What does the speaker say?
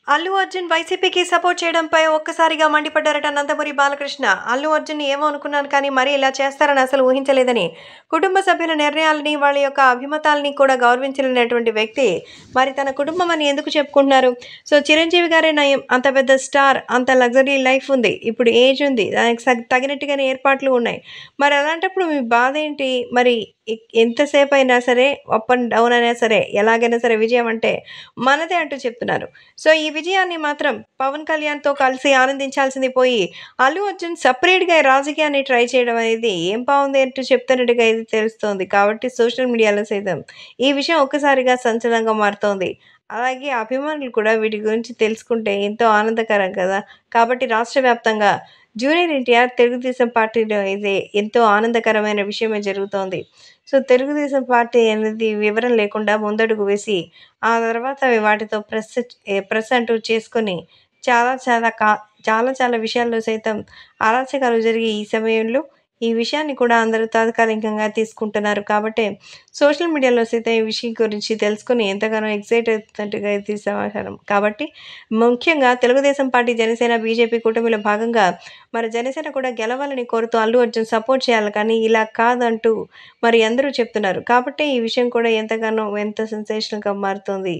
అల్లు అర్జున్ వైసీపీకి సపోర్ట్ చేయడంపై ఒక్కసారిగా మండిపడ్డారట నందమూరి బాలకృష్ణ. అల్లు అర్జున్ ఏమో అనుకున్నాను కానీ మరీ ఇలా చేస్తారని అసలు ఊహించలేదని, కుటుంబ సభ్యుల నిర్ణయాలని, వాళ్ళ యొక్క అభిమతాలని కూడా గౌరవించలేనటువంటి వ్యక్తి మరి తన కుటుంబం అని ఎందుకు చెప్పుకుంటున్నారు? సో చిరంజీవి గారే నయం. అంత పెద్ద స్టార్, అంత లగ్జరీ లైఫ్ ఉంది. ఇప్పుడు ఏజ్ ఉంది. దానికి తగినట్టుగానే ఏర్పాట్లు ఉన్నాయి. మరి అలాంటప్పుడు మీ బాధ ఏంటి? మరి ఎంతసేపు అయినా సరే, అప్ అండ్ డౌన్ అయినా సరే, ఎలాగైనా సరే విజయం అంటే మనదే అంటూ చెప్తున్నారు. సో ఈ విజయాన్ని మాత్రం పవన్ కళ్యాణ్‌తో కలిసి ఆనందించాల్సింది పోయి, అల్లు అర్జున్ సెపరేట్‌గా రాజకీయాన్ని ట్రై చేయడం అనేది ఏం బావుంది అంటూ చెప్తున్నట్టుగా అయితే తెలుస్తోంది. కాబట్టి సోషల్ మీడియాలో సైతం ఈ విషయం ఒక్కసారిగా సంచలనంగా మారుతోంది. అలాగే అభిమానులు కూడా వీటి గురించి తెలుసుకుంటే ఎంతో ఆనందకరం కదా! కాబట్టి రాష్ట్ర వ్యాప్తంగా జూనియర్ ఎన్టీఆర్ తెలుగుదేశం పార్టీలో అయితే ఎంతో ఆనందకరమైన విషయమే జరుగుతోంది. సో తెలుగుదేశం పార్టీ అనేది వివరం లేకుండా ముందడుగు వేసి ఆ తర్వాత వాటితో ప్రెస్ అంటూ చేసుకొని చాలా చాలా కా చాలా విషయాల్లో సైతం అరాచకాలు జరిగే ఈ సమయంలో ఈ విషయాన్ని కూడా అందరూ తాత్కాలికంగా తీసుకుంటున్నారు. కాబట్టే సోషల్ మీడియాలో సైతం ఈ విషయం గురించి తెలుసుకొని ఎంతగానో ఎక్సైట్ అవుతున్నట్టుగా ఇది సమాచారం. కాబట్టి ముఖ్యంగా తెలుగుదేశం పార్టీ, జనసేన, బీజేపీ కూటమిలో భాగంగా మరి జనసేన కూడా గెలవాలని కోరుతూ అల్లు అర్జున్ సపోర్ట్ చేయాలి కానీ ఇలా కాదంటూ మరి అందరూ చెప్తున్నారు. కాబట్టే ఈ విషయం కూడా ఎంత సెన్సేషనల్‌గా మారుతోంది.